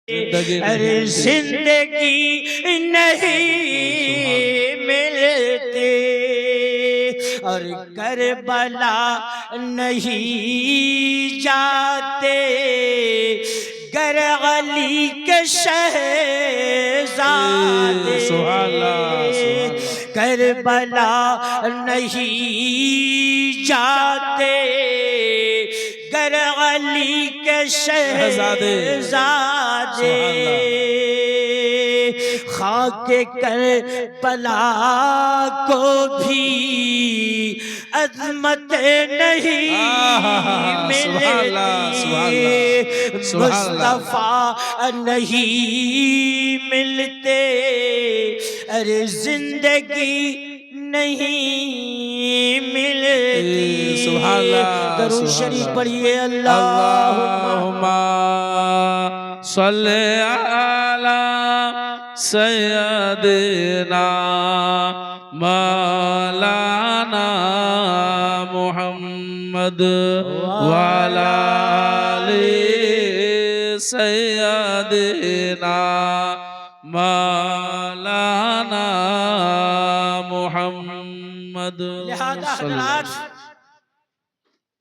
अरे जिंदगी नहीं मिलते और करबला नहीं जाते गर अली के शहज़ादे करबला नहीं जाते गर अली के शहज़ादे खाके करबला को भी अज़मत नहीं मिलती मुस्तफ़ा नहीं मिलते अरे जिंदगी नहीं मिलती। सुभान अल्लाह दरूद शरीफ पढ़िए अल्लाहुम्मा सल्ले अला सय्यदना मौलाना मुहम्मद वाला सय्यदना मौलाना मुहम्मद।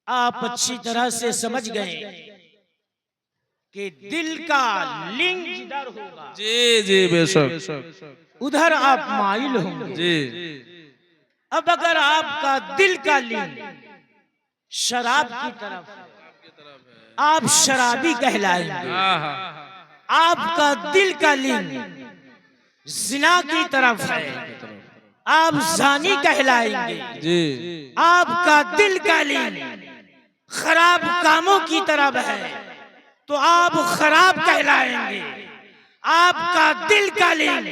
आप अच्छी तरह से समझ गए कि दिल का लिंग जिधर होगा जी जी बेशक उधर आप माइल होंगे जी। अब अगर आपका दिल का लिंग शराब की तरफ आप शराबी कहलाएंगे। आपका दिल का लिंग जिना की तरफ है आप जानी कहलाएंगे जी। आपका दिल का लिंग खराब कामों की तरफ है तो आप खराब कहलाएंगे। आपका दिल का लिंग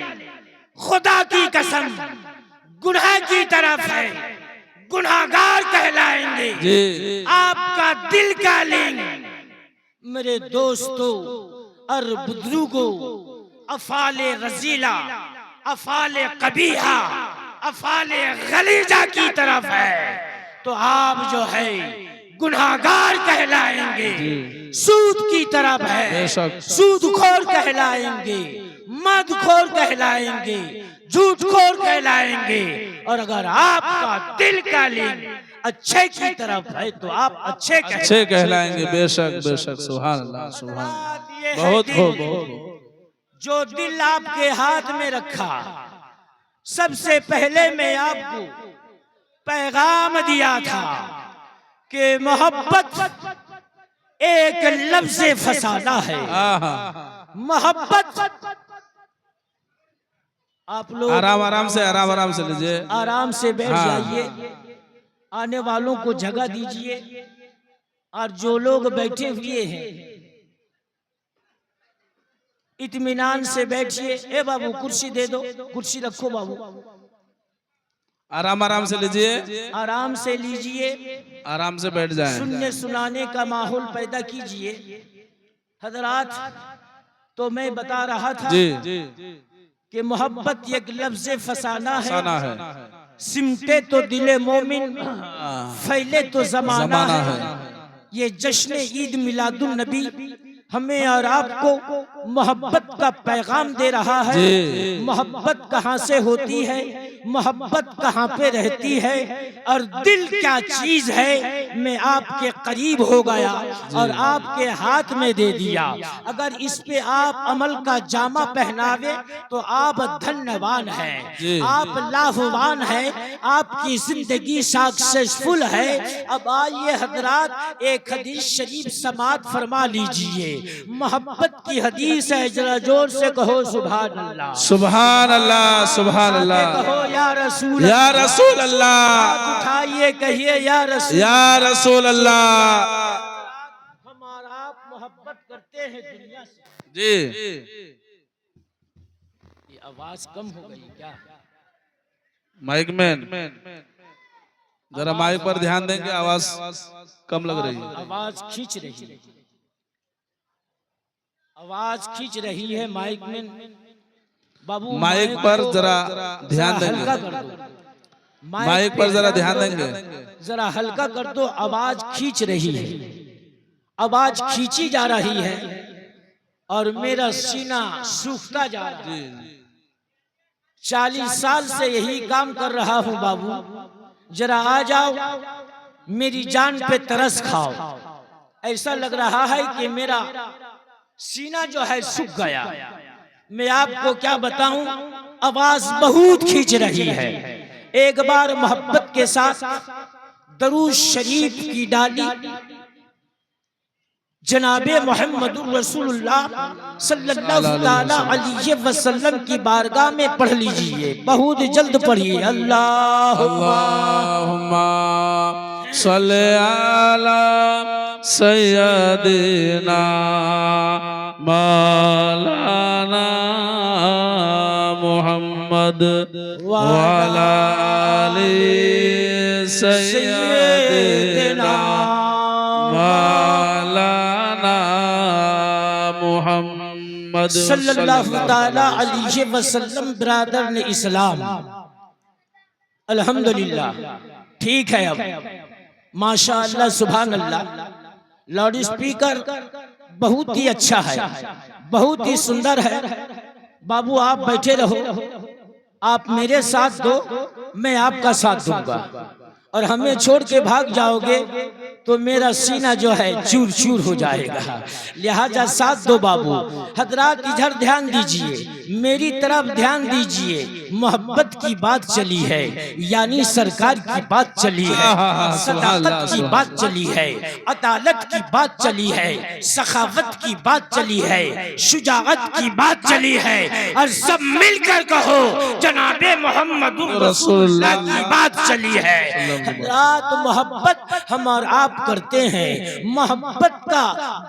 खुदा की कसम गुनाह की तरफ है गुनाहगार कहलाएंगे जी। आपका दिल का लिंग मेरे दोस्तों और बुजुर्गों अफाले रजीला अफाले कबीहा अफाले गलीजा की तरफ है तो आप जो है गुनाहगार कहलाएंगे। सूद की तरफ है सूदखोर कहलाएंगे मदखोर कहलाएंगे झूठखोर कहलाएंगे। और अगर आपका दिल का लिंग अच्छे की तरफ है तो आप अच्छे कहलाएंगे। बेशक बेशक सुभान अल्लाह सुभान बहुत खूब बहुत। जो दिल आपके हाथ में रखा सबसे पहले मैं आपको पैगाम दिया था कि मोहब्बत एक लफ्ज़ फसाना है। मोहब्बत आप लोग आराम से लीजिए आराम से बैठ जाइए आने वालों को जगह दीजिए और जो लोग बैठे हुए हैं इत्मीनान से बैठिए। ए बाबू कुर्सी दे दो कुर्सी रखो बाबू आराम से लीजिए आराम से लीजिए आराम से बैठ जाएं। सुनने सुनाने का माहौल पैदा कीजिए। हजरात तो मैं बता रहा था जी कि मोहब्बत एक लफ्ज़ फसाना है सिमटे तो दिले मोमिन फैले तो जमाना है। ये जश्न ईद मिलादुन नबी हमें और आपको मोहब्बत का पैगाम दे रहा है। मोहब्बत कहाँ से होती है मोहब्बत कहाँ पे रहती है और दिल क्या चीज है मैं आपके करीब हो गया और आपके हाथ में दे दिया। अगर इस पे आप अमल का जामा पहनावे तो आप धन्यवान हैं आप लाभवान हैं आपकी जिंदगी सक्सेसफुल है। अब आइए हजरात एक हदीस शरीफ समाअत फरमा लीजिए। मोहब्बत की हदीस है जरा जोर से कहो सुभान अल्लाह सुभान अल्लाह सुभान अल्लाह कहो या रसूल अल्लाह उठाइए कहिए या रसूल अल्लाह। हमारा आप मोहब्बत करते हैं दुनिया से जी। ये आवाज कम हो गई क्या माइक मैन जरा माइक पर ध्यान देंगे आवाज कम लग रही है। आवाज खींच रही है आवाज खींच रही है माइक में बाबू माइक पर जरा ध्यान देंगे माइक पर जरा ध्यान देंगे जरा हल्का कर दो आवाज खींच रही है आवाज खींची जा रही है और मेरा सीना सूखता जा रहा है। 40 साल से यही काम कर रहा हूँ बाबू, जरा आ जाओ, मेरी जान पे तरस खाओ। ऐसा लग रहा है कि मेरा सीना जो है सूख गया। मैं आपको क्या बताऊं, आवाज बहुत खींच रही है। एक बार मोहब्बत के साथ दरूद शरीफ की डाली जनाबे मोहम्मदुर रसूलुल्लाह सल्लल्लाहु ताला अलैहि वसल्लम की बारगाह में पढ़ लीजिए, बहुत जल्द पढ़िए। अल्लाहुम्मा सल्ली अला सय्यदिना मौलाना मुहम्मद व अला आलि सय्यदिना मोहम्मद सल्लल्लाहु ताला अलैहि वसल्लम ब्रादर ने इस्लाम। अल्हम्दुलिल्लाह, ठीक है। अब माशाअल्लाह सुभान अल्लाह, लाउड स्पीकर बहुत ही अच्छा है, बहुत ही सुंदर है। बाबू आप बैठे रहो, आप मेरे साथ दो, मैं आपका साथ दूंगा। और हमें छोड़ के भाग जाओगे तो मेरा सीना जो है चूर चूर हो जाएगा। लिहाजा साथ दो बाबू। हजरात इधर ध्यान दीजिए, मेरी तरफ ध्यान दीजिए। मोहब्बत की बात चली है, यानी सरकार की बात चली है, सदाकत की बात चली है, अदालत की बात चली है, सखावत की बात चली है, शुजाअत की बात चली है। और सब मिलकर कहो जनाबे मोहम्मदुर रसूलुल्लाह की बात चली है। रात मोहब्बत हम और आप करते हैं। मोहब्बत का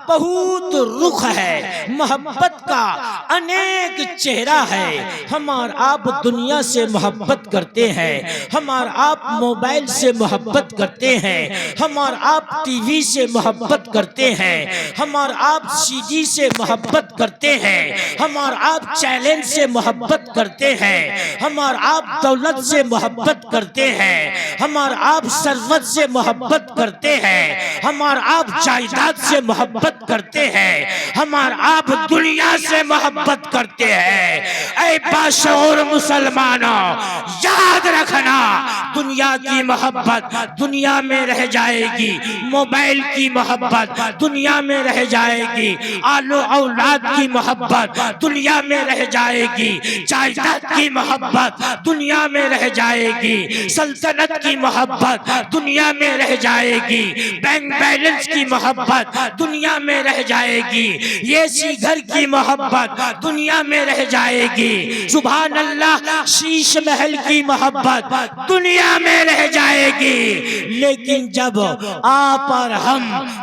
बहुत रुख है, मोहब्बत का अनेक चेहरा है। हम और आप दुनिया से मोहब्बत करते हैं, हम और आप मोबाइल से मोहब्बत करते हैं, हम और आप टीवी से मोहब्बत करते हैं, हम और आप सीडी से मोहब्बत करते हैं, हम और आप चैलेंज से मोहब्बत करते हैं, हम और आप दौलत से मोहब्बत करते हैं, हम और आप सरवत से मोहब्बत करते हैं, हम और आप जायदाद से मोहब्बत करते हैं, हम और आप दुनिया से मोहब्बत करते हैं। ऐ बाशऊर मुसलमानों, याद रखना, दुनिया की मोहब्बत दुनिया में रह जाएगी, मोबाइल की मोहब्बत दुनिया में रह जाएगी, आलो औलाद की मोहब्बत दुनिया में रह जाएगी, जायदाद की मोहब्बत दुनिया में रह जाएगी, सल्तनत की मोहब्बत दुनिया में रह जाएगी, बैंक बैलेंस की मोहब्बत दुनिया में रह जाएगी, ये सी घर की मोहब्बत दुनिया में रह जाएगी, सुभान अल्लाह, शीश महल की मोहब्बत दुनिया में रह जाएगी। लेकिन जब आप और हम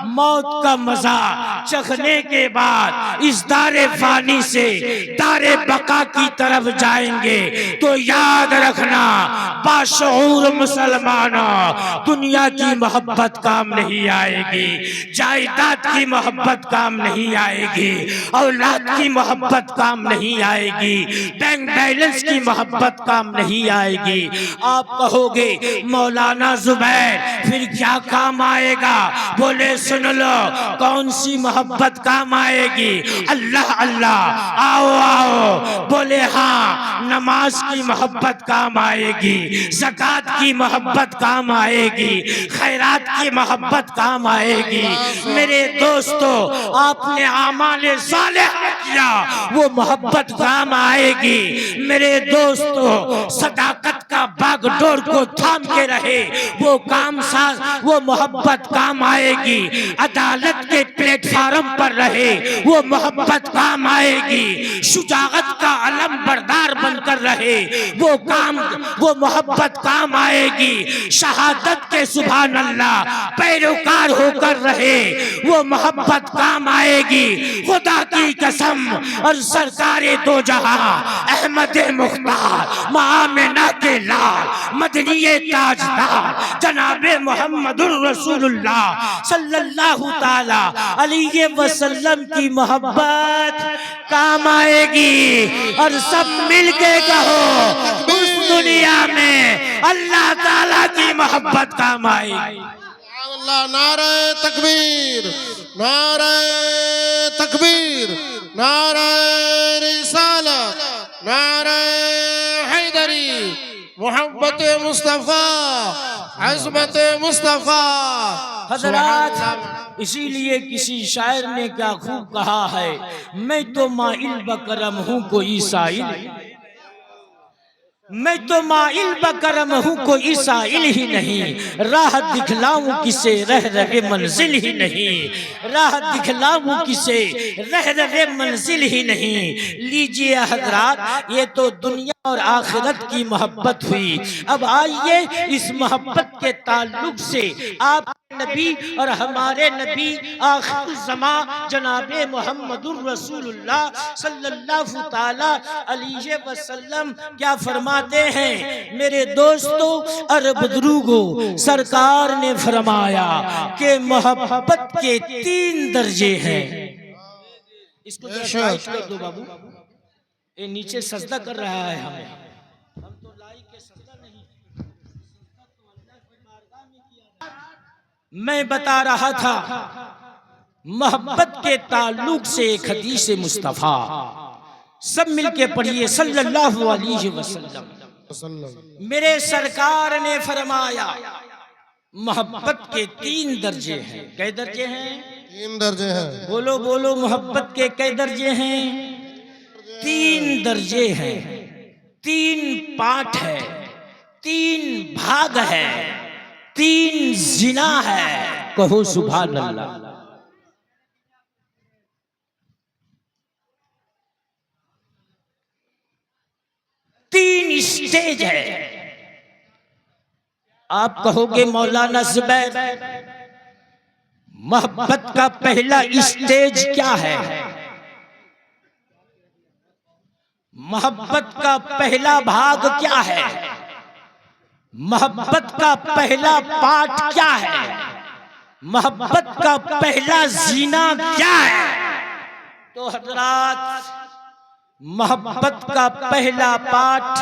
मौत का मजा चखने के बाद इस दारे फानी से दारे बका की तरफ जाएंगे तो याद रखना बाशऊर मुसलमानों, दुनिया की मोहब्बत काम नहीं आएगी, जायदाद की मोहब्बत काम नहीं आएगी, औलाद की मोहब्बत काम नहीं आएगी, बैंक बैलेंस की मोहब्बत काम नहीं आएगी। आप कहोगे मौलाना जुबैर फिर क्या काम आएगा? बोले सुन लो, कौन सी मोहब्बत काम आएगी? अल्लाह अल्लाह, आओ आओ। बोले हाँ, नमाज की मोहब्बत काम आएगी, ज़कात की मोहब्बत काम आएगी, खैरात की मोहब्बत काम आएगी। मेरे दोस्तों, आपने आमाले सालेह किया, वो मोहब्बत काम आएगी। मेरे दोस्तों, सदाकत का बागडोर को थाम के रहे, वो काम साज, वो मोहब्बत काम आएगी। अदालत के प्लेटफार्म पर रहे, वो मोहब्बत काम आएगी। शुजाअत का अलम बरदार बनकर रहे, वो मोहब्बत काम आएगी। शहादत के सुभान अल्लाह पैरोकार होकर रहे, वो मोहब्बत काम आएगी। खुदा की कसम और सरकारे दो जहां अहमद मुख्तार मामिना के लाल मदनीये ताजदार जनाबे मोहम्मदुर रसूलुल्लाह सल्लल्लाहु ताला अलैहि वसल्लम की मोहब्बत काम आएगी। और सब मिलके कहो, उस दुनिया में अल्लाह ताला की मोहब्बत काम आएगी। अल्लाह, नारे तकबीर, नारे तकबीर, नारे रिसालत, नारे हैदरी, मोहब्बत मुस्तफा, अज़मत मुस्तफा। हज़रात, इसीलिए किसी शायर ने क्या खूब कहा है, मैं तो माइल बकरम हूँ कोई साइल, मैं तो माइल बकरम हूँ कोई साइल ही नहीं, राह दिखलाऊं किसे रह रहे मंजिल ही नहीं, राह दिखलाऊं किसे रह रहे मंजिल ही नहीं। लीजिए हजरात, ये तो दुनिया और आखिरत की मोहब्बत हुई। अब आइए इस मोहब्बत के ताल्लुक से आप नबी और हमारे नबी आखिर ज़मा जनाबे मुहम्मदुर रसूलुल्लाह सल्लल्लाहु ताला अलैहि वसल्लम क्या फरमाते हैं। मेरे दोस्तों और बुजुर्गों, सरकार ने फरमाया कि मोहब्बत के 3 दर्जे हैं। इसको राइट कर दो बाबू, ये नीचे सजदा कर रहा है हमें, हम तो लाई के सजदा नहीं। मैं बता रहा था मोहब्बत के ताल्लुक से एक हदीस मुस्तफा, सब मिलके पढ़िए सल्लल्लाहु अलैहि वसल्लम। मेरे सरकार ने फरमाया मोहब्बत के 3 दर्जे हैं। कै दर्जे हैं? 3 दर्जे हैं। बोलो बोलो, मोहब्बत के कै दर्जे हैं? 3 दर्जे हैं, 3 पार्ट है, 3 भाग है, 3 जिना है। कहो सुभान अल्लाह। 3 स्टेज है। आप कहोगे मौलाना जुबैर, मोहब्बत का पहला स्टेज क्या है? मोहब्बत का पहला भाग क्या है? मोहब्बत का पहला पार्ट क्या है? मोहब्बत का पहला जीना क्या है? तो हजरात, मोहब्बत का पहला पार्ट,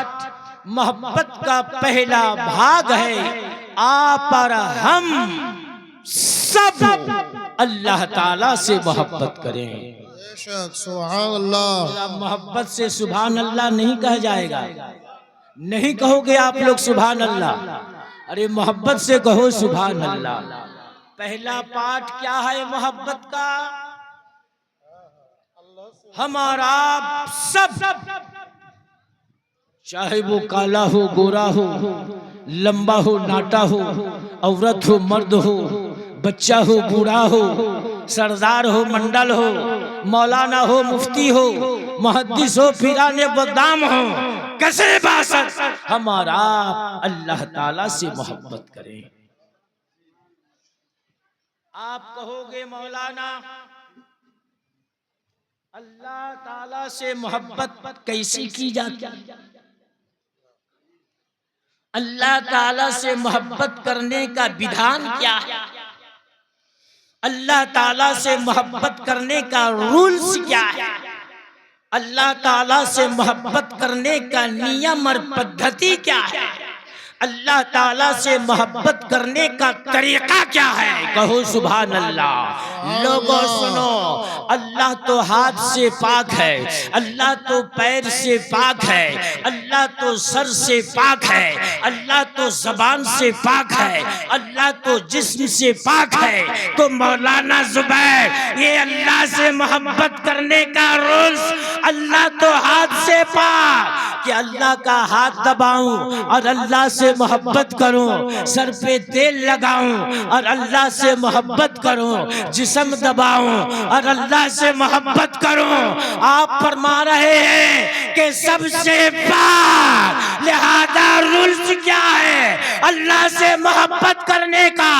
मोहब्बत का पहला भाग है आप और हम सब अल्लाह ताला से मोहब्बत करें। सुभान अल्लाह। मोहब्बत से सुभान अल्लाह नहीं कहा जाएगा, नहीं कहोगे आप लोग सुभान अल्लाह, अरे मोहब्बत से कहो सुभान अल्लाह। पहला पार्ट क्या है मोहब्बत का? हमारा सब, चाहे वो काला हो, गोरा हो, लंबा हो, नाटा हो, औरत हो, मर्द हो, बच्चा हो, बूढ़ा हो, सरदार हो, मंडल हो, मौलाना हो, मुफ्ती हो, मुहद्दिस हो, फिराने बदाम हो, कैसे बासत, हमारा अल्लाह ताला से मोहब्बत करें। आप कहोगे मौलाना अल्लाह ताला से मोहब्बत कैसी की जाती है? अल्लाह ताला से मोहब्बत करने का विधान क्या है? अल्लाह ताला से मोहब्बत करने का रूल्स क्या है? अल्लाह ताला से मोहब्बत करने का नियम और पद्धति क्या है? अल्लाह ताला से मोहब्बत करने का तरीका क्या है? कहो सुभान अल्लाह। लोगों सुनो, अल्लाह तो हाथ से पाक है, अल्लाह तो पैर से पाक है, अल्लाह तो सर से पाक है, अल्लाह तो जबान से पाक है, अल्लाह तो जिस्म से पाक है। तो मौलाना जुबैर, ये अल्लाह से मोहब्बत करने का रूल्स, अल्लाह तो हाथ से पाक, कि अल्लाह का हाथ दबाऊं और अल्लाह से मोहब्बत करूं, सर पे तेल लगाऊं और अल्लाह से मोहब्बत करूं, जिस्म दबाऊं और अल्लाह से मोहब्बत करूं। आप फरमा रहे हैं कि सबसे पाक, लिहाजा रूल्स क्या है अल्लाह से मोहब्बत करने का?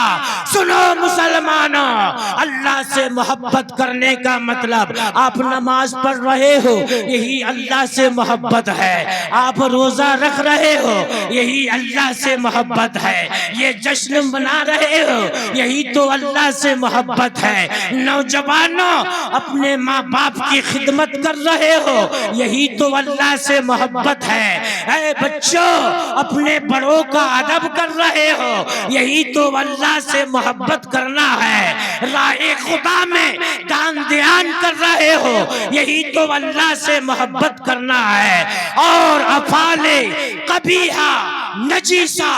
सुनो मुसलमानों, अल्लाह से मोहब्बत करने का मतलब आप नमाज पढ़ रहे हो, यही अल्लाह से मोहब्बत है। आप रोजा रख रहे हो, यही अल्लाह से मोहब्बत है। ये जश्न मना रहे हो, यही तो अल्लाह से मोहब्बत है। नौजवानों, अपने माँ बाप की खिदमत कर रहे हो, यही तो अल्लाह से मोहब्बत है। ऐ बच्चों, अपने बड़ों का अदब कर रहे हो, यही तो अल्लाह से मोहब्बत करना है। राहे खुदा में दान दयान कर रहे हो, यही तो अल्लाह से मोहब्बत करना है। और अफाले कबीहा नजीसा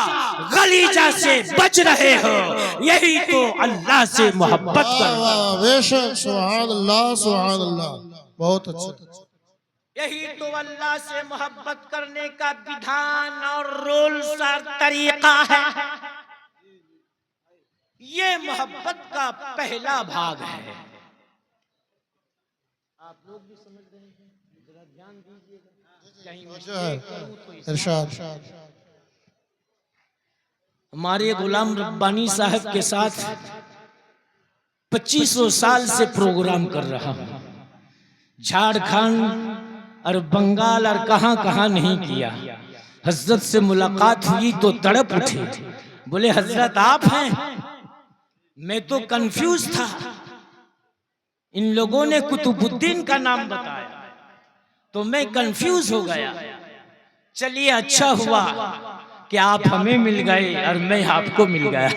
गलीजा से बच रहे हो, यही तो अल्लाह से मोहब्बत करना है। बेशक, सुभान अल्लाह, सुभान अल्लाह, बहुत अच्छा। यही तो अल्लाह से मोहब्बत करने का विधान और रूल्स और तरीका है। ये मोहब्बत का पहला भाग है। आप लोग भी समझ रहे हैं, जरा ध्यान दीजिएगा। इरशाद। हमारे गुलाम रब्बानी साहब के साथ 2500 साल से प्रोग्राम कर रहा हूं। झारखंड और बंगाल और कहां कहां नहीं किया। हजरत से मुलाकात हुई तो तड़प उठे, बोले हजरत आप हैं? मैं तो कंफ्यूज था, इन लोगों ने कुतुबुद्दीन का नाम बताया तो मैं कंफ्यूज हो गया। चलिए अच्छा हुआ कि आप हमें मिल गए और मैं आपको मिल गया।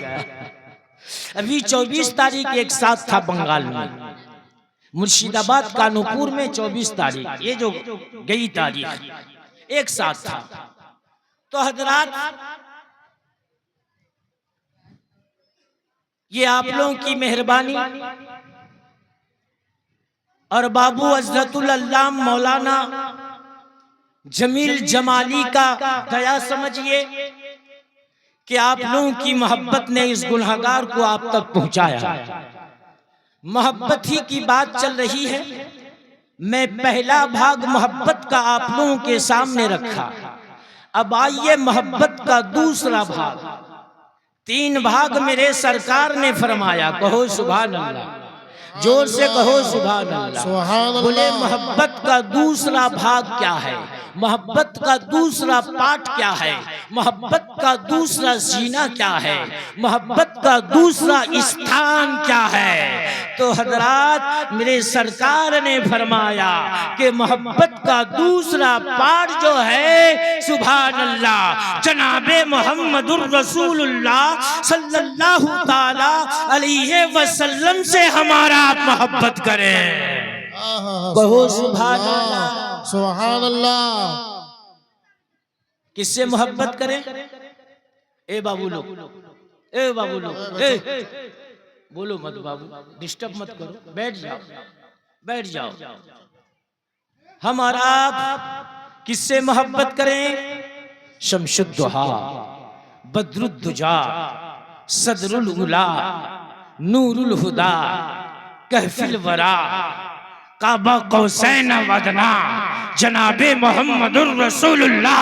अभी 24 तारीख एक साथ था बंगाल में, मुर्शिदाबाद कानूपुर में 24 तारीख, ये जो गई तारीख एक साथ था। तो हजरात, ये आप लोगों की मेहरबानी और बाबू हजरतुल अल्लाम मौलाना जमील जमाली का दया समझिए कि आप लोगों की मोहब्बत ने इस गुनहगार को आप तक पहुंचाया। मोहब्बत ही की बात चल रही है। मैं पहला भाग मोहब्बत का आप लोगों के सामने रखा। अब आइए मोहब्बत का दूसरा भाग। 3 भाग मेरे सरकार ने फरमाया। कहो सुभान अल्लाह, जोर से कहो सुभान अल्लाह। बोले मोहब्बत का दूसरा भाग क्या है, मोहब्बत का दूसरा पार्ट क्या है, मोहब्बत का दूसरा सीना क्या है, मोहब्बत का दूसरा स्थान क्या है। तो हजरात, मेरे सरकार ने फरमाया कि मोहब्बत का दूसरा पार्ट जो है, सुभान अल्लाह, जनाबे मोहम्मदुर रसूलुल्लाह सल्लल्लाहु ताला अलैहि वसल्लम से हमारा आप मोहब्बत करें। कहो सुभान अल्लाह, सुभान अल्लाह। किससे मोहब्बत करें? ए बाबू लोग, ए बाबू लोग, ए बोलो मत बाबू, डिस्टर्ब मत करो, बैठ जाओ, बैठ जाओ। हमारा आप किससे मोहब्बत करें? शमशुद्दुहा, बद्रुद्दुजा, सदरुल उला, नूरुल हुदा, कहफिल वरा, काबा कौसैन वदना, जनाबे मोहम्मदुर रसूलुल्लाह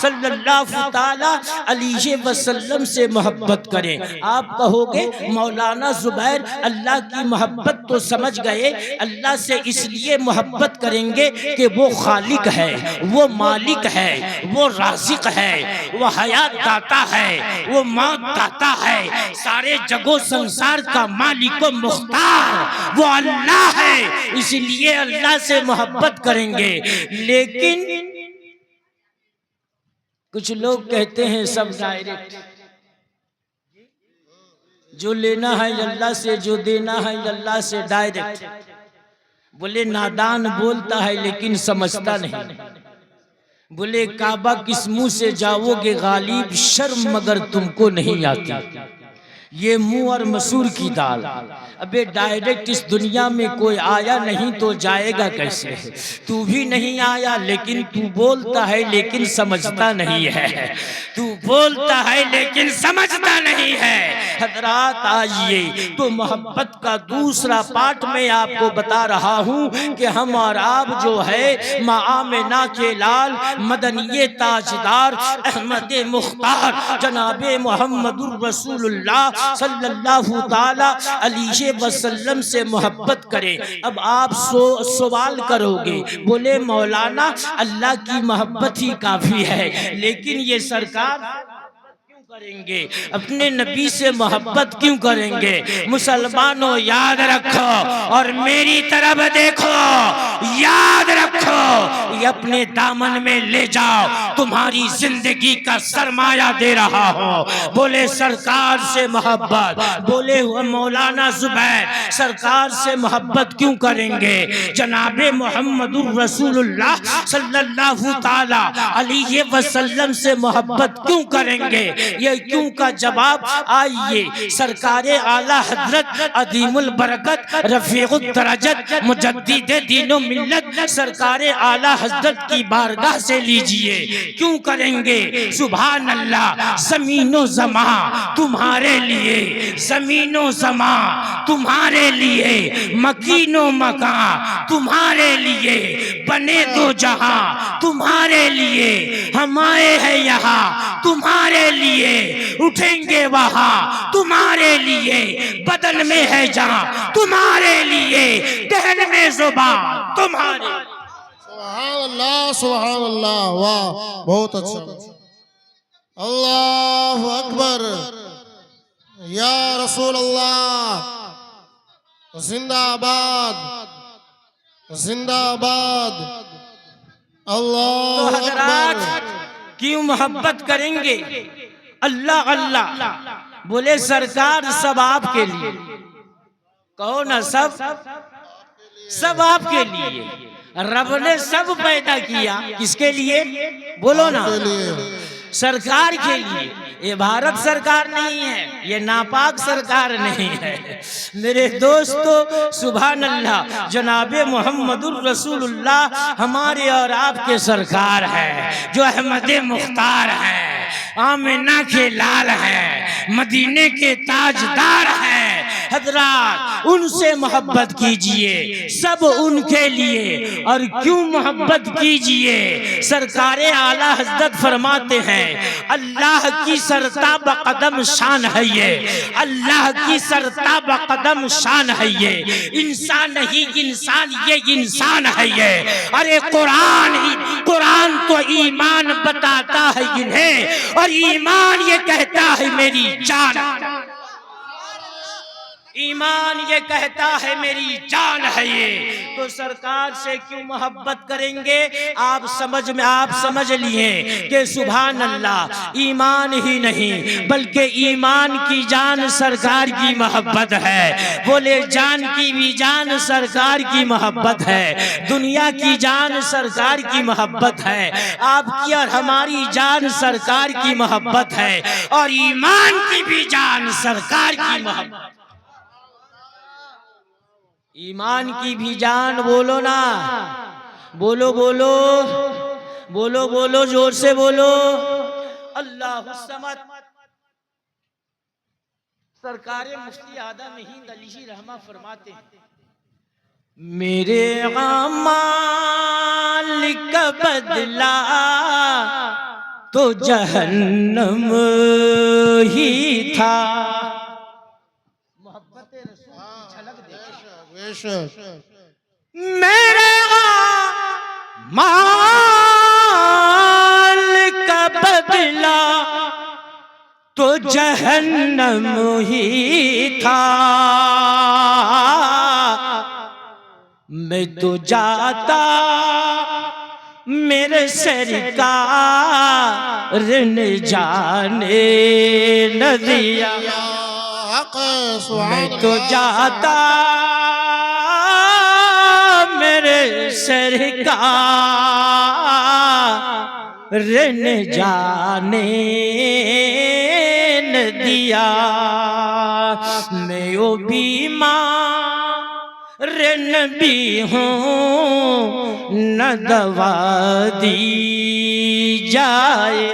सल्लल्लाहु ताला अलैहि वसल्लम से मोहब्बत करें। आप कहोगे मौलाना जुबैर, अल्लाह की मोहब्बत तो समझ गए, अल्लाह से इसलिए मोहब्बत करेंगे कि वो खालिक है, वो मालिक है, वो राज़िक है, वो हयात दाता है, वो मौत दाता है, सारे जगो संसार का मालिक व मुख्तार वो अल्लाह है, इसलिए अल्लाह से मोहब्बत करेंगे। लेकिन कुछ लोग कहते हैं सब डायरेक्ट, जो लेना है अल्लाह से, जो देना है अल्लाह से, डायरेक्ट। बोले नादान बोलता है लेकिन समझता नहीं। बोले काबा किस मुंह से जाओगे गालिब, शर्म मगर तुमको नहीं आती। ये मुंह और मसूर की दाल। अबे डायरेक्ट इस दुनिया में कोई आया नहीं तो जाएगा कैसे? तू भी नहीं आया लेकिन तू बोलता है लेकिन समझता नहीं है, तू बोलता है लेकिन समझता नहीं है। हजरात आइए, तो मोहब्बत का दूसरा पार्ट मैं आपको बता रहा हूँ कि हम और आप जो है माँ आमिना के लाल मदनिये ताजदार अहमद मुख्तार जनाबे मोहम्मदुर रसूलुल्लाह सल्लल्लाहु ताला अलैहि वसल्लम से मोहब्बत करे। अब आप सवाल करोगे, बोले मौलाना अल्लाह की मोहब्बत ही काफी है, लेकिन ये सरकार करेंगे, अपने नबी से मोहब्बत क्यों करेंगे? मुसलमानों याद रखो और मेरी तरफ देखो, याद रखो, ये अपने दामन में ले जाओ, तुम्हारी जिंदगी का सरमाया दे रहा हो। बोले सरकार से मोहब्बत, बोले मौलाना जुबैर सरकार से मोहब्बत क्यों करेंगे? जनाबे मोहम्मदुर रसूलुल्लाह सल्लल्लाहु ताला अलैहि वसल्लम से मोहब्बत क्यों करेंगे? ये क्यों का जवाब आइए सरकारे आला हजरत अदीमुल बरकत रफीउद दरजत मुजद्दिद दीनो मिल्लत सरकारे आला हजरत की बारगाह से लीजिए। क्यों करेंगे? सुभान अल्लाह, ज़मीनो ज़मा तुम्हारे लिए, ज़मीनो ज़मा तुम्हारे लिए, मकीनो मका तुम्हारे लिए, बने दो जहां तुम्हारे लिए, हम आए हैं यहाँ तुम्हारे लिए, उठेंगे वहां तुम्हारे लिए, बदन में है जहां तुम्हारे लिए, दहन में जुबान तुम्हारे। सुभान अल्लाह, वाह बहुत अच्छा। अल्लाह अकबर, या रसूल अल्लाह, जिंदाबाद जिंदाबाद। अल्लाह अकबर। क्यों मोहब्बत करेंगे? अल्लाह अल्लाह, बोले सरकार सब आपके लिए, कहो ना सब आपके लिए। रब ने सब पैदा किया, किसके लिए? बोलो ना, सरकार के लिए। ये भारत सरकार नहीं है, ये नापाक सरकार नहीं है। मेरे दोस्तों सुभान अल्लाह, जनाबे मोहम्मदुर रसूलुल्लाह हमारे और आपके सरकार है, जो अहमद मुख्तार है, आमिना के लाल है, मदीने के ताजदार है। हजरात उनसे मोहब्बत कीजिए, सब उनके लिए। और क्यों मोहब्बत कीजिए? सरकारे आला हजरत फरमाते हैं अल्लाह की सरताब कदम शान है ये, अल्लाह की सरताब कदम शान है ये, इंसान नहीं इंसान ये इंसान है ये। अरे कुरान तो ईमान बताता है इन्हें, और ईमान ये कहता है मेरी जान, ईमान ये कहता है मेरी जान है ये। तो सरकार से क्यों मोहब्बत करेंगे? आप समझ लिए कि सुभान अल्लाह, ईमान ही नहीं बल्कि ईमान की जान सरकार की मोहब्बत है। बोले जान की भी जान सरकार की मोहब्बत है, दुनिया की जान सरकार की मोहब्बत है, आपकी और हमारी जान सरकार की मोहब्बत है, और ईमान की भी जान सरकार की मोहब्बत, ईमान की भी जान। बोलो ना, बोलो बोलो बोलो बोलो, जोर से बोलो। अल्लाहु समद। सरकारे मुफ्ती आदम हिंद अलैहि रहमा फरमाते हैं, मेरे अमाल का बदला तो जहन्नम ही था। मोहब्बत रसूल की झलक देखिए। मेरे माल का बदला तो जहन्नम ही था। मैं तो जाता मेरे सरकार ने जाने न दिया। मैं तो जाता मेरे सरकार ने जाने न दिया। मैं ओ बीमार नबी हूँ, न दवा दी जाए।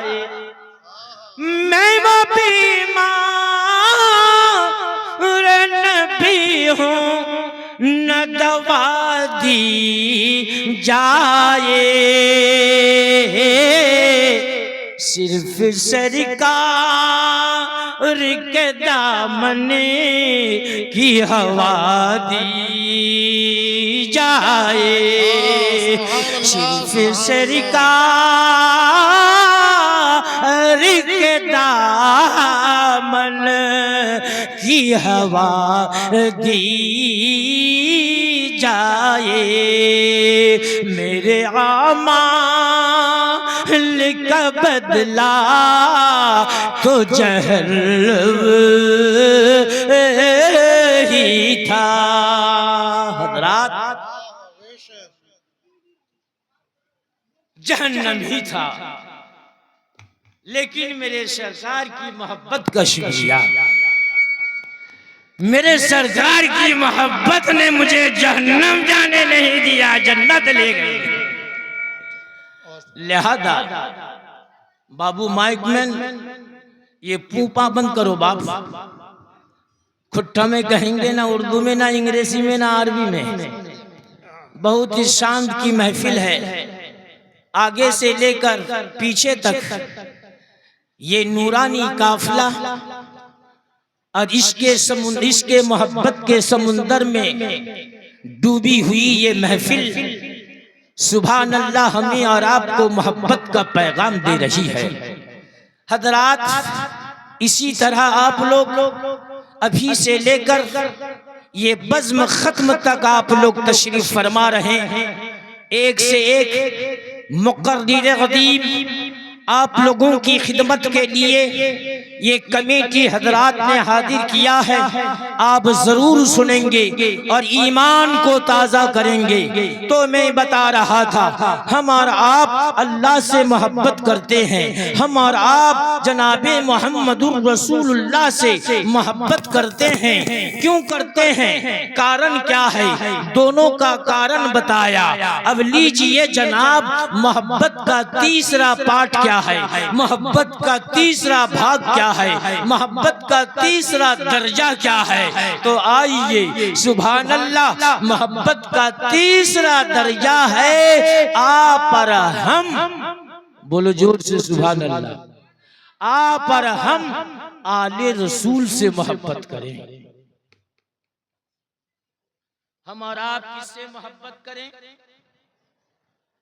मैं वो बीमार नबी हूँ, न दवा दी जाए। सिर्फ सरकार के दामन की हवा दी जाए, सिर्फ सरकार के दामन की हवा दी जाए। मेरे आमाल का बदला तो जहन्नम ही था। हज़रात, जहन्नम ही था, लेकिन मेरे सरकार की मोहब्बत का शुक्रिया, मेरे सरकार की मोहब्बत ने मुझे जहन्नम जाने नहीं दिया, जन्नत ले गई। लिहाजा बाबू माइक मैन, ये पूपा बंद करो बाप। खुट्टा में कहेंगे ना उर्दू में, ना अंग्रेजी में, ना अरबी में। बहुत ही शांत की महफिल है, आगे से लेकर पीछे तक ये नूरानी काफिला और इसके मोहब्बत के समुंदर में डूबी हुई ये महफिल सुभान अल्लाह हमें और आपको मोहब्बत का पैगाम दे रही है। हज़रात, इसी तरह आप लोग अभी से लेकर ये बज़्म खत्म तक आप लोग तशरीफ फरमा रहे हैं। एक से एक मुक़र्रिर ग़दीब आप लोगों की खिदमत के लिए ये कमेटी हजरात ने हाजिर किया है। आप जरूर सुनेंगे और ईमान को ताज़ा करेंगे। तो मैं बता रहा था, हम और आप अल्लाह से मोहब्बत करते हैं, हम और आप जनाबे मोहम्मदुर रसूलुल्लाह से मोहब्बत करते हैं। क्यों करते हैं, कारण क्या है, दोनों का कारण बताया। अब लीजिए जनाब, मोहब्बत का तीसरा पार्ट क्या है, मोहब्बत का तीसरा भाग क्या है, मोहब्बत का तीसरा दर्जा क्या है। तो आइए, सुभान अल्लाह, मोहब्बत का तीसरा दर्जा है आप और हम, बोलो जोर से सुभान अल्लाह, आप और हम आले रसूल से मोहब्बत करें। हम और आप किससे मोहब्बत करें,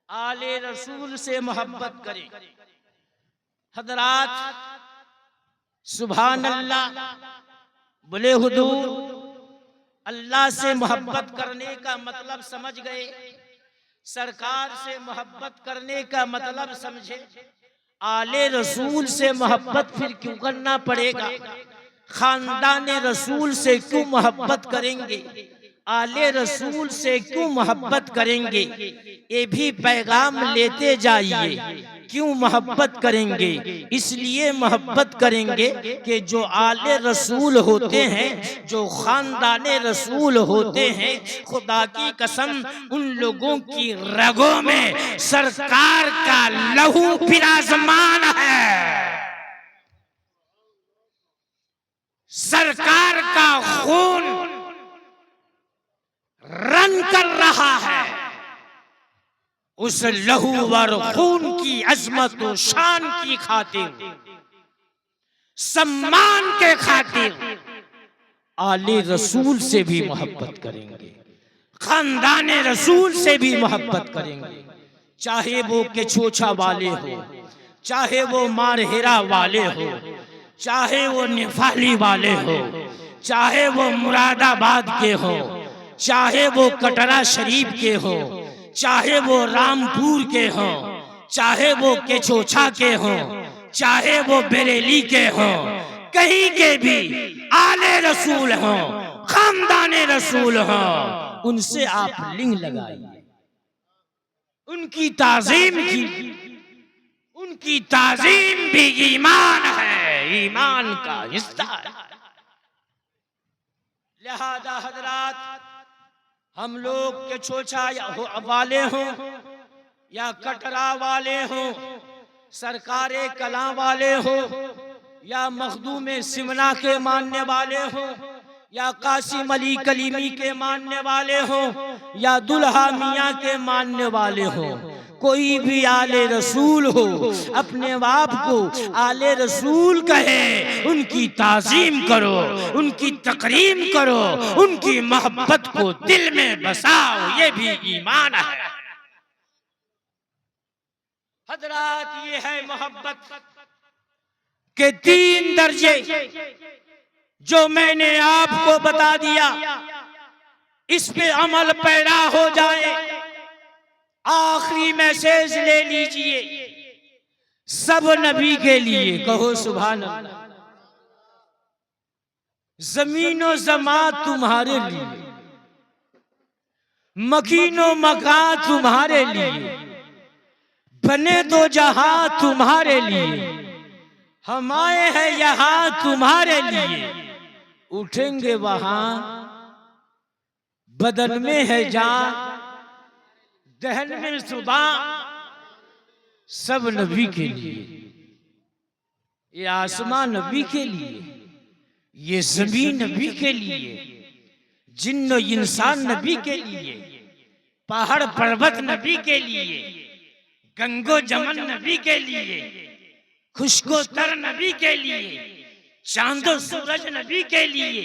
आले रसूल से मोहब्बत करें। हज़रात, सुभान अल्लाह, बोले हुजूर, अल्लाह से मोहब्बत करने का मतलब समझ गए, सरकार से मोहब्बत करने का मतलब समझे, आले रसूल से मोहब्बत फिर क्यों करना पड़ेगा, खानदान रसूल से क्यों मोहब्बत करेंगे, आले रसूल से क्यों मोहब्बत करेंगे, ये भी पैगाम लेते जाइए। क्यों मोहब्बत करेंगे, इसलिए मोहब्बत करेंगे कि जो आले रसूल होते हैं, जो खानदाने रसूल होते हैं, खुदा की कसम उन लोगों की रगों में सरकार का लहू विराजमान है, सरकार का खून रन कर रहा है। उस लहू वर खून की अजमत और शान की खातिर, सम्मान के खातिर आले रसूल से भी मोहब्बत करेंगे, खानदाने रसूल से भी मोहब्बत करेंगे। चाहे वो केछोछा वाले हो, चाहे वो मारहेरा वाले हो, चाहे वो निफाली वाले हो, चाहे वो मुरादाबाद के हो, चाहे वो कटरा शरीफ के हो, चाहे वो रामपुर के हो, चाहे वो केछोछा के हो, चाहे वो बरेली के हो, कहीं के भी आले रसूल हो, खानदाने रसूल हो, उनसे आप लिंग लगाइए, उनकी ताजीम कीजिए। उनकी ताजीम भी ईमान है, ईमान का हिस्सा है। लिहाजा हजरात, हम लोग के छोछा वाले हों या कटरा वाले हों, सरकारे कला वाले हों, या मखदूम सिमना के मानने वाले हों, या कासिम अली कलीमी के मानने वाले हों, या दुल्हा मियाँ के मानने वाले हों, कोई भी आले रसूल हो अपने बाप को आले रसूल कहे, उनकी ताजीम करो, उनकी तकरीम करो, उनकी मोहब्बत को दिल में बसाओ, ये भी ईमान है। हजरात, ये है मोहब्बत के 3 दर्जे जो मैंने आपको बता दिया। इस पे अमल पैदा हो जाए। आखिरी मैसेज ले लीजिए, सब नबी के लिए, कहो सुभान अल्लाह। जमीनो जमा तुम्हारे लिए, मकीनो मका तुम्हारे लिए, बने दो जहां तुम्हारे लिए, हम आए हैं यहां तुम्हारे लिए। उठेंगे वहां, बदन में है जान, दहन में सुबह, सब नबी के लिए। ये आसमान नबी के लिए, ये जमीन नबी के लिए, जिन्नो इंसान नबी के लिए, पहाड़ पर्वत नबी के लिए, गंगो जमन नबी के लिए, खुशको तर नबी के लिए, चांदो सूरज नबी के लिए,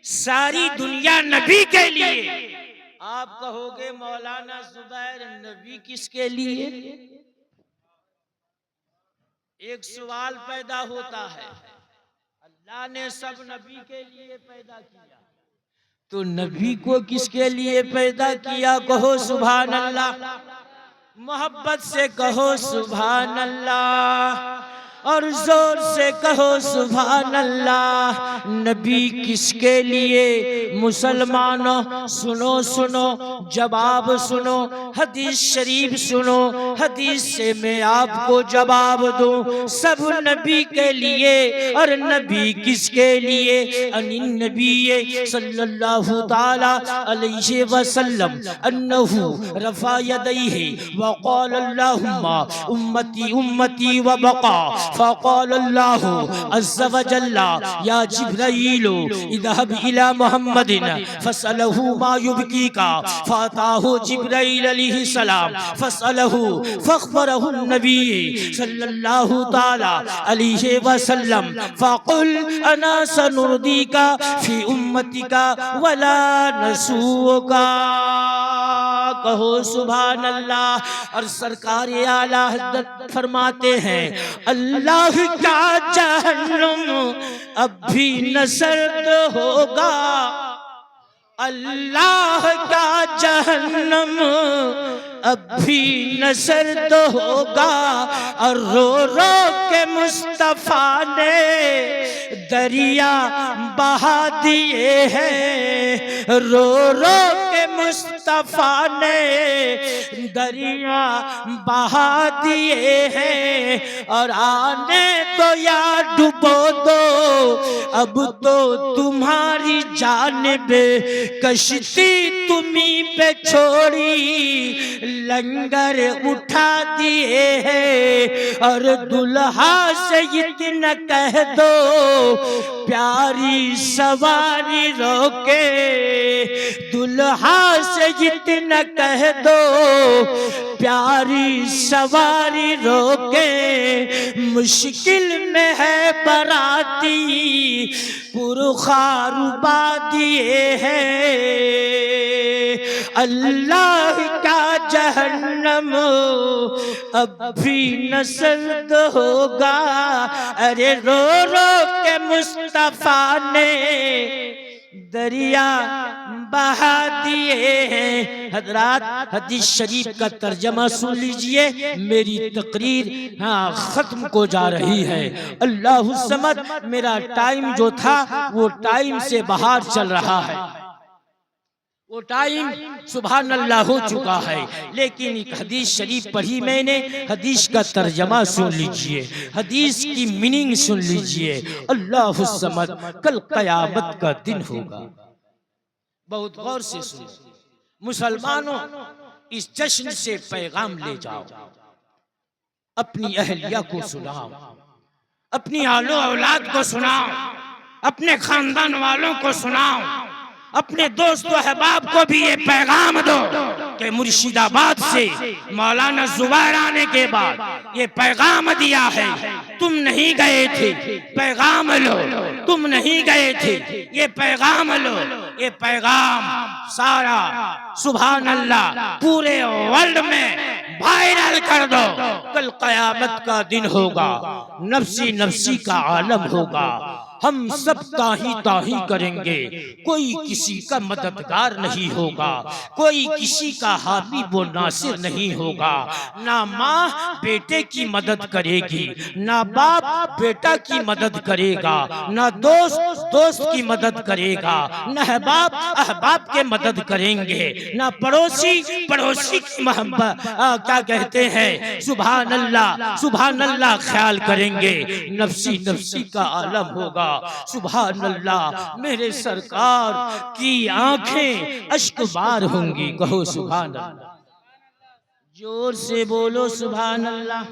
सारी दुनिया नबी के लिए। आप कहोगे मौलाना जुबैर नबी किसके लिए? एक सवाल पैदा होता है, अल्लाह ने सब नबी के लिए पैदा किया, तो नबी को किसके लिए पैदा किया? कहो सुभान अल्लाह। मोहब्बत से कहो सुभान अल्लाह, और जोर से कहो सुभान अल्लाह। नबी किसके लिए? मुसलमानों सुनो सुनो, जवाब सुनो, हदीस शरीफ सुनो, हदीस से मैं आपको जवाब दूं। सब नबी के लिए। और नबी किसके लिए? अनिन नबी सल्लल्लाहु ताला अलैहि वसल्लम अन्नहु रफा यदैहि व क़ाल अल्लाहुम्मा उम्मती उम्मती व बक़ा फ़क़ाल अल्लाहु अज़्ज़ व जल्ला या जिब्राईलु इज़हब इला मुहम्मदिन फ़सअलहु मा युबकीका फ़अताहु जिब्राईल अलैहि सलाम फ़सअलहु फ़अख़बरहु नबी सल्लल्लाहु ताला अलैहि वसल्लम फ़क़ुल अना सनुर्दीका फ़ी उम्मतिका वला नसूका। कहो सुभान अल्लाह। और सरकार आला हज़रत फरमाते हैं, अल्लाह का जहन्नम अब भी न सर्द होगा, अल्लाह का जहन्नम अब भी न सर्द होगा। और रो रो के मुस्तफा ने दरिया बहा दिए हैं, रो रो के मुस्तफा ने दरिया बहा दिए हैं। और आने तो या डुबो दो, अब तो तुम्हारी जानिब कश्ती तुम्ही पे छोड़ी, लंगर उठा दिए हैं। और दुल्हा से इतना कह दो, प्यारी सवारी रोके, दुल्हा से इतना कह दो, प्यारी सवारी रोके। मुश्किल में है बराती, पुरखारुबा दिए हैं। अल्लाह का जहन्नम अब भी न सर्द होगा। अरे रो रो के मुस्तफा ने दरिया बहा दिए हैं। हजरात, हदीस शरीफ का तर्जमा सुन लीजिए। मेरी तकरीर खत्म को जा रही है। अल्लाहु समद। मेरा टाइम जो था वो टाइम से बाहर चल रहा है, वो टाइम सुभान अल्लाह हो चुका है। लेकिन एक हदीस शरीफ पढ़ी मैंने, हदीस का तर्जमा सुन लीजिए, हदीस की मीनिंग सुन लीजिए। अल्लाहु समद। कल कयामत का दिन होगा, बहुत गौर से सुनो मुसलमानों। इस जश्न से पैगाम ले जाओ, अपनी अहलिया को सुनाओ, अपनी आलो औलाद को सुनाओ, अपने खानदान वालों को सुनाओ। अपने दोस्तों अहबाब को भी ये पैगाम दो कि मुर्शिदाबाद से मौलाना जुबैर आने के बाद ये पैगाम दिया है, तुम नहीं गए थे, पैगाम लो, तुम नहीं गए थे, ये पैगाम लो, ये पैगाम सारा सुभान अल्लाह पूरे वर्ल्ड में वायरल कर दो। कल कयामत का दिन होगा, नफ्सी नफ्सी का आलम होगा, हम सब ताही करेंगे, कोई किसी का मददगार नहीं होगा, कोई किसी का हामी वो नासिर नहीं होगा। ना माँ बेटे की मदद करेगी, ना बाप बेटा की मदद करेगा, ना दोस्त दोस्त की मदद करेगा, ना अहबाब अहबाब के मदद करेंगे, ना पड़ोसी पड़ोसी की मोहब्बत क्या कहते हैं सुभान अल्लाह ख्याल करेंगे। नफ्सी नफ्सी का आलम होगा। सुभान अल्लाह, मेरे सरकार की आंखें अश्कबार होंगी। कहो सुभान अल्लाह, जोर से बोलो सुभान अल्लाह।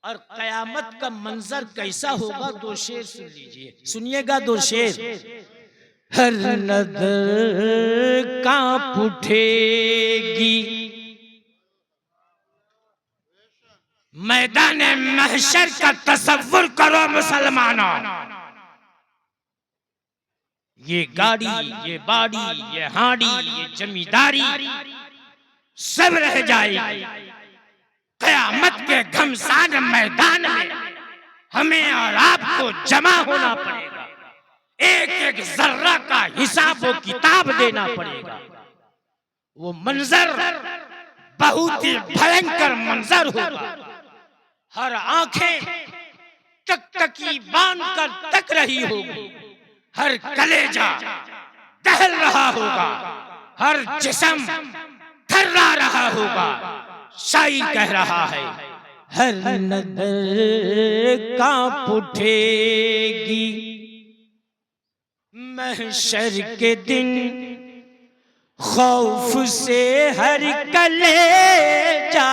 और कयामत का मंजर कैसा होगा, दो शेर सुन लीजिए, सुनिएगा दो शेर। हर नजर कांप उठेगी, मैदान महशर का तसव्वुर करो मुसलमानों। ये गाड़ी, ये बाड़ी, ये हांडी, ये जमींदारी सब रह जाएगी। कयामत के घमसान मैदान में हमें और आपको जमा होना पड़ेगा, एक एक जर्रा का हिसाब व किताब देना पड़ेगा। वो मंजर बहुत ही भयंकर मंजर होगा। हर आंखें टकटकी बांधकर तक रही होगी, हर कलेजा दहल रहा होगा, हर जिस्म थर्रा रहा होगा। शायर कह रहा है, हर नजर कांप उठेगी, महशर के दिन खौफ से हर कलेजा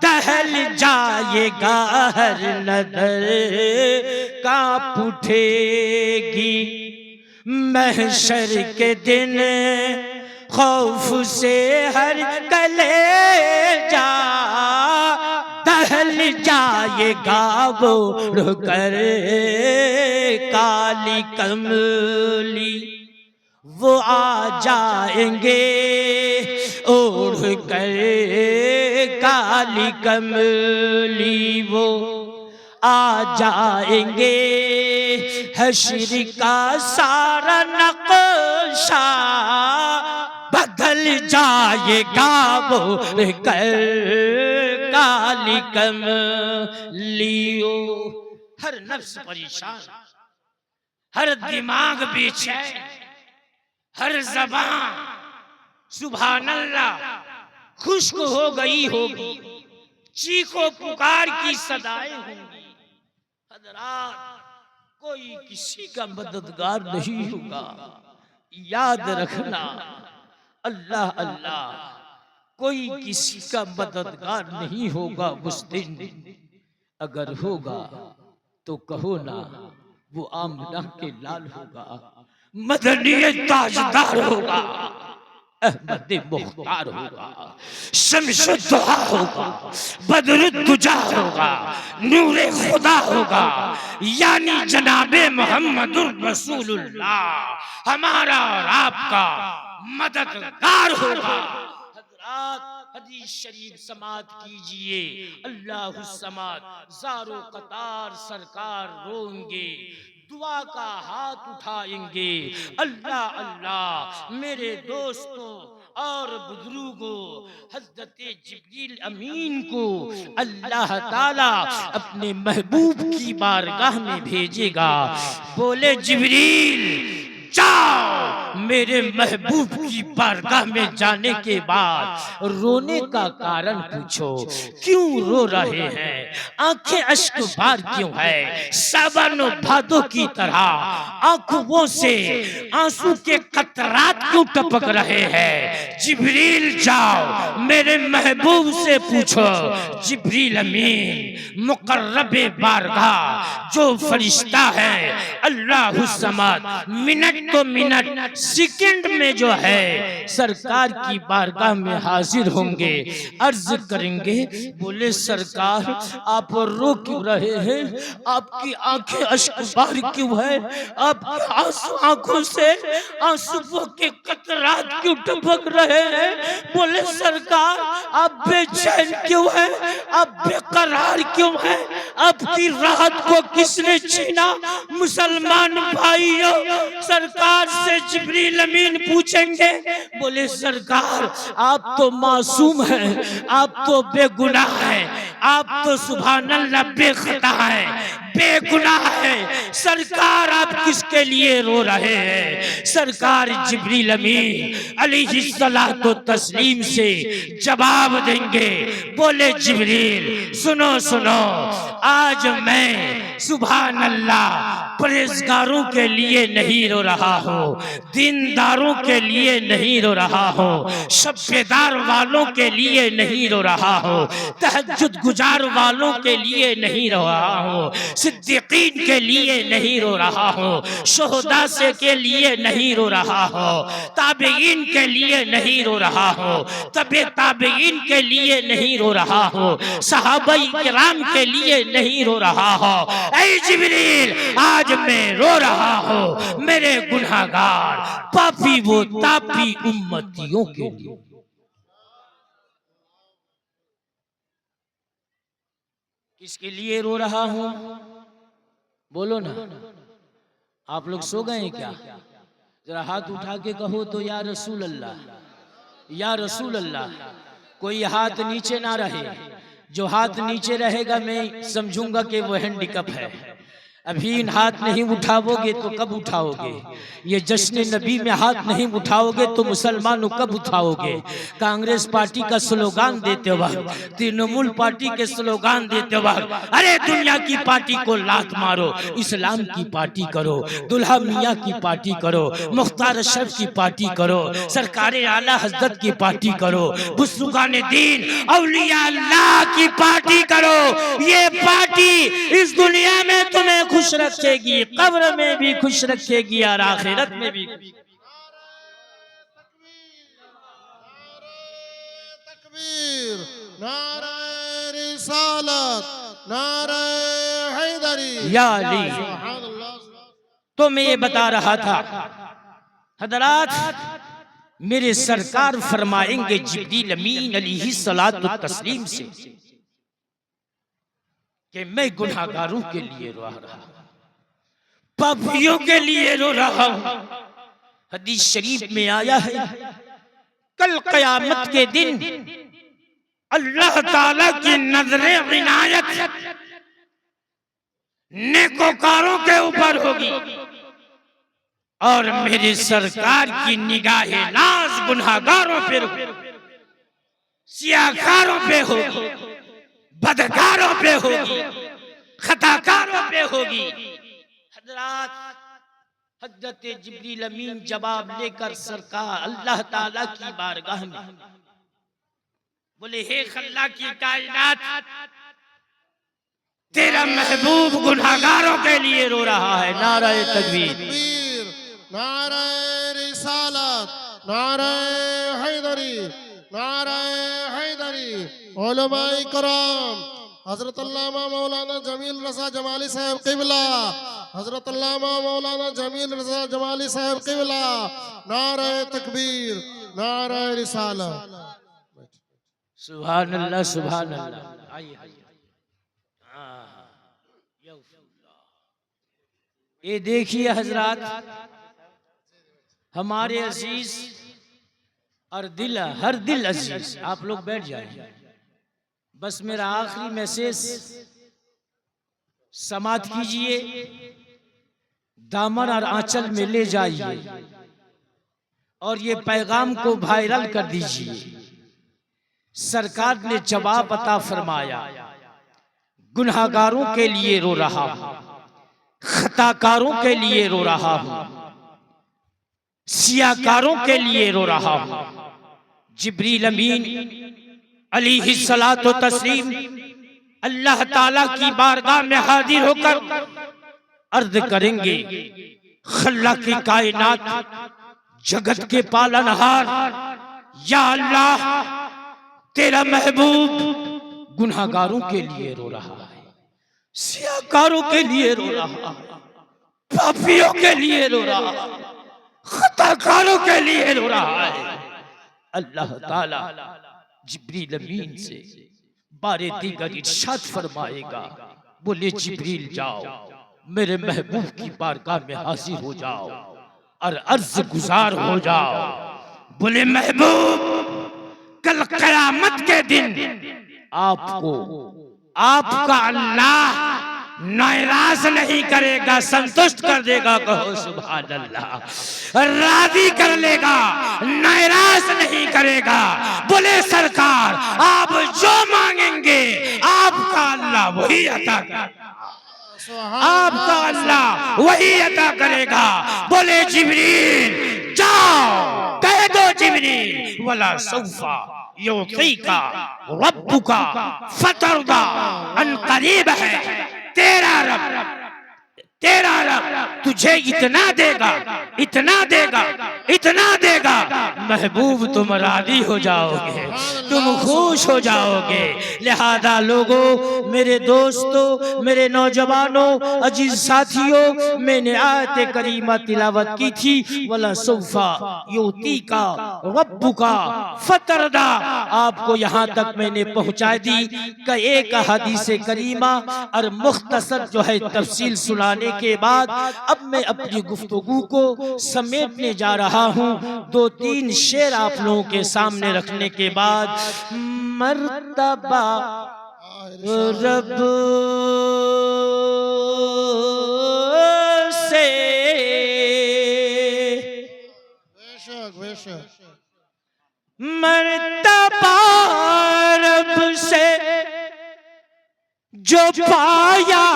दहल जाएगा, हर नजर कांप उठेगी। महशर के दिन खौफ से हर कलेजा दहल जाएगा, वो रुकर काली कमली वो आ जाएंगे, ओढ़ कर काली कमली वो आ जाएंगे। हश्र का सारा नक्शा बदल जाएगा, वो कर काली कमलियो। हर नफ्स परेशान, हर दिमाग बेचैन, हर ज़बान सुभान अल्लाह खुश्क हो गई होगी, चीखो पुकार की सदाएं होंगी। हज़रात, कोई किसी का मददगार नहीं होगा, याद रखना। अल्लाह अल्लाह, कोई किसी का मददगार नहीं होगा उस दिन। अगर होगा तो कहो ना, वो आमना के लाल होगा, मदनी ताजदार होगा, अहमद मुख्तार होगा, शम्सुद्दोहा होगा, बदरुद्दुजा होगा, नूरे खुदा होगा, यानी जनाबे मोहम्मदुर रसूलुल्लाह हमारा और आपका मददगार होगा। हज़रात, हदीस शरीफ समात कीजिए। अल्लाहु समाद, ज़ारो कतार सरकार रोएंगे, दुआ का हाथ उठाएंगे। अल्लाह अल्लाह, मेरे दोस्तों और बुजुर्गों, हज़रत जिब्रील अमीन को अल्लाह ताला अपने महबूब की बारगाह में भेजेगा। बोले जिब्रील जाओ मेरे महबूब की बारगाह में जाने के बाद रोने का कारण पूछो, क्यों रो रहे हैं, आंखें अश्क बार क्यों है, सावन भादों की तरह आंखों से आंसू के कतरात क्यों टपक रहे हैं। जिब्रील जाओ मेरे महबूब से पूछो, जिब्रील अमीन मुकर्रबे बारगाह जो फरिश्ता है अल्लाह समद, मिनट तो मिनट सेकंड में जो है सरकार की बारगाह में हाजिर होंगे, अर्ज करेंगे, बोले सरकार आप रो क्यों रहे हैं, आपकी आंखें अश्कबार क्यों है, आपकी आंसू आंखों से आंसुओं के कतरात क्यों टपक रहे हैं। बोले सरकार आप बेचैन क्यों हैं, आप बेकरार क्यों हैं, आपकी राहत को किसने छीना। मुसलमान भाइयों सरकार से जिब्रील अमीन पूछेंगे, बोले सरकार आप तो मासूम हैं, आप तो बेगुनाह हैं, आप तो सुभान अल्लाह बेखता है, बेगुनाह है, सरकार आप किसके लिए रो रहे हैं। सरकार जिब्रील अमीन अलैहिस्सलातो तस्लीम से जवाब देंगे, बोले जिब्रील सुनो सुनो, आज मैं सुभान अल्लाह परहेजगारों के लिए नहीं रो रहा हूँ, दीनदारों के लिए नहीं रो रहा हूँ, शब्बेदार वालों के लिए नहीं रो रहा हूँ, तहज्जुद गुजार वालों के लिए नहीं रो रहा हूँ, सिद्दीकीन के लिए नहीं रो रहा हूँ, शोहदा से के लिए नहीं रो रहा हूँ, ताबीईन के लिए नहीं रो रहा हूँ, तबे ताबीईन के लिए नहीं रो रहा हूँ, सहाबाई किराम के लिए नहीं रो रहा हूँ। ऐ जिब्रील आज मैं रो रहा हूँ मेरे गुनाहगार पापी वो तापी उम्मतियों के लिए। किसके लिए रो रहा हूँ बोलो ना। आप लोग सो गए क्या? जरा हाथ उठा के कहो तो या रसूल अल्लाह, या रसूल अल्लाह। कोई हाथ नीचे ना रहे, जो हाथ नीचे रहेगा मैं समझूंगा कि वो हैंडीकैप है। अभी इन हाथ नहीं उठाओगे तो कब उठाओगे? ये जश्न नबी में हाथ नहीं उठाओगे तो मुसलमानों कब उठाओगे? कांग्रेस पार्टी का स्लोगान देते वक्त, तृणमूल पार्टी के स्लोगान देते वक्त, अरे दुनिया की पार्टी को लात मारो, इस्लाम की पार्टी करो, दुल्हा मियाँ की पार्टी करो, मुख्तार अशरफ की पार्टी करो, सरकार आला हजरत की पार्टी करो, बुजुर्गान दीन औलिया अल्लाह की पार्टी करो। ये पार्टी इस दुनिया में तुम्हें खुश रखेगी, कब्र में भी खुश रखेगी और आखिरत में भी। तकबीर, नारे रिसालत, नारे हैदरी, या अली। तो मैं ये बता रहा था हजरात, मेरे सरकार फरमाएंगे जिब्रील अमीन अलैहिस्सलातु तस्लीम से कि मैं गुनाहगारों के लिए रो रहा हूं, पापियों के लिए रो रहा हूं। हदीस शरीफ में आया है कल क़यामत के दिन अल्लाह ताला की नजरे इनायत नेकोकारों के ऊपर होगी और मेरे सरकार की निगाहे नाज गुनाहगारों पे, सियाकारों पे होगी, बदकारों पे होगी, खताकारों पे होगी। हजरात हजरत जिब्रील अमीन जवाब लेकर सरकार अल्लाह ताला की बारगाह में बोले, हे अल्लाह की कायनात, तेरा महबूब गुनाहगारों के लिए रो रहा है। नारे तकबीर, नारे रिसालत, नारे हैदरी, नारे हैदरी। उलमाए कराम हजरत अल्लामा मौलाना जमील रजा जमाली साहब क़िबला, हजरत अल्लामा मौलाना जमील रजा जमाली साहब क़िबला, नारे तकबीर, नारे रिसालत। सुभान अल्लाह, सुभान अल्लाह। ये देखिए हजरात, हमारे अजीज और दिल, हर दिल अजीज, आप लोग बैठ जाए। बस मेरा आखिरी मैसेज समाप्त कीजिए, दामन और आंचल में ले जाइए और ये पैगाम को वायरल कर दीजिए। सरकार ने जवाब अता फरमाया, गुनहगारों के लिए रो रहा हूं, खताकारों के लिए रो रहा हूं, सियाकारों के लिए रो रहा हूं। जिब्रील अमीन अलैहिस्सलातो तस्लीम अल्लाह ताला की बारगाह में हाजिर होकर अर्ज करेंगे, खल्ला की कायनात, जगत के पालनहार, या अल्लाह तेरा महबूब गुनहगारों के लिए रो रहा है, सियाकारों के लिए रो रहा है, पापियों के लिए रो रहा है, खताकारों के लिए रो रहा है। अल्लाह ताला जिब्रील अमीन से बारे दीगर इरशाद फरमाएगा, बोले जिब्रील जाओ मेरे महबूब की बारगाह में हाजिर हो जाओ और अर्ज गुजार हो जाओ। बोले महबूब, कल क़यामत के दिन आपको आपका अल्लाह नाराज नहीं करेगा, संतुष्ट कर देगा। कहो सुभान अल्लाह। राजी कर लेगा, नाराज नहीं करेगा। बोले सरकार, आप जो मांगेंगे आपका अल्लाह वही अता करेगा, आपका अल्लाह वही अता करेगा। बोले जिब्रील जाओ, कह दो जिब्रील, वला सौफा युतीका रब्बुका फतरदा, अन करीब है तेरा रब तुझे इतना देगा, इतना देगा, इतना देगा, महबूब तुम राजी हो जाओगे, तुम खुश हो जाओगे। लिहाजा लोगों, मेरे दोस्तों, मेरे नौजवानों, अजीज साथियों, मैंने आयत करीमा तिलावत की थी, वला सौफा युतीका रब्बुका फतरदा। आपको यहाँ तक मैंने पहुँचा दी कि एक हदीस करीमा और मुख्तसर जो है तफसील सुनाने के बाद अब मैं अपनी गुफ्तगू को समेटने जा रहा हूँ। 2-3 शेर आप लोगों के सामने रखने के बाद, मर्तबा रब से मर्तबा रब से जो पाया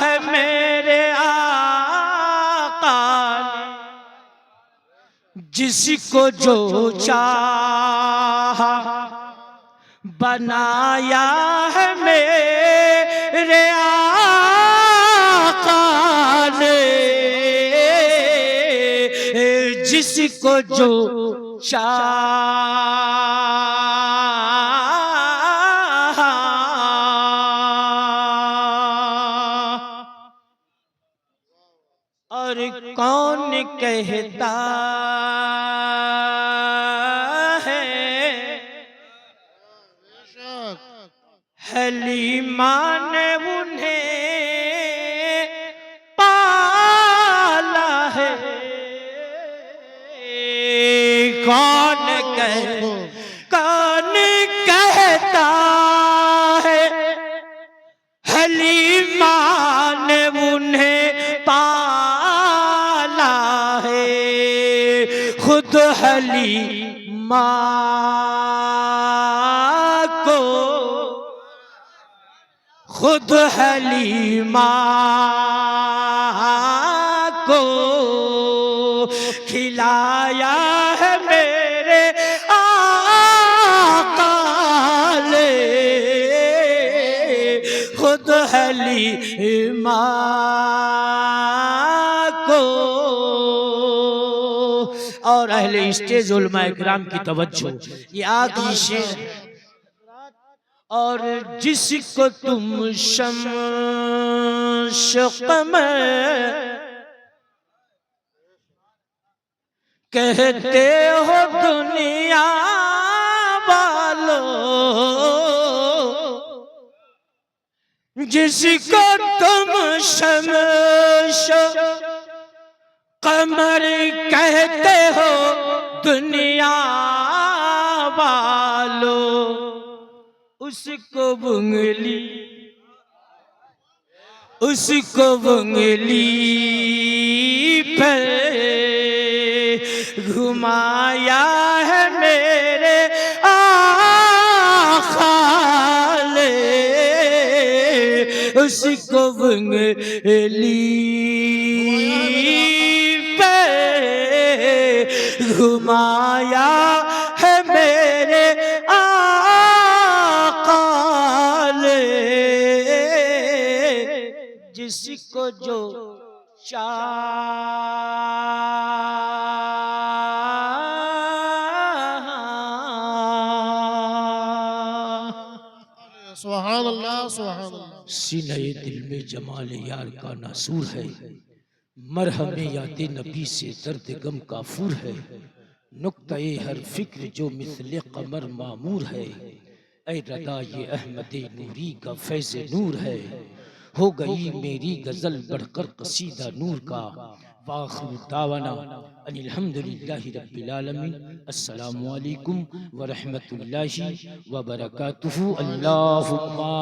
है मेरे आका ने, जिसको जो चाहा बनाया है मेरे आका ने, जिसको जो और कौन कहता है हलीमा ने उन्हें पाला है, कौन कहता है हलीमा ने उन्हें पाला है, खुद हलीमा को, खुद हलीमा को खिलाया है मेरे आका ने, खुद हलीमा को। और अहले स्टेज उलमाए किराम की तवज्जो, ये आखिरी शेर है। और जिसको तुम शम्स क़मर कहते हो दुनिया वालों, जिसको तुम शम्स क़मर कहते हो दुनिया वालों, उसको बुंगली, उसको बुंगली पर घुमाया है मेरे आका ने, उसको बंगली पे घुमाया है मेरे आका ने, जिसको जो सुभान अल्लाह सुभान अल्लाह। सीने दिल में जमाल यार का नासूर है, मरहमे याद नबी से दर्द गम काफूर है, नुक्ता-ए हर फिक्र जो मिसले कमर मामूर है, ऐ रदा ये अहमद नूरी का फैज़ नूर है, हो गई मेरी गजल बढ़कर कसीदा नूर का। वाखिर दावाना अनिल हम्दुलिल्लाहि रब्बिल आलमीन। अस्सलामु अलैकुम व रहमतुल्लाहि व बरकातुहू। अल्लाहुम्मा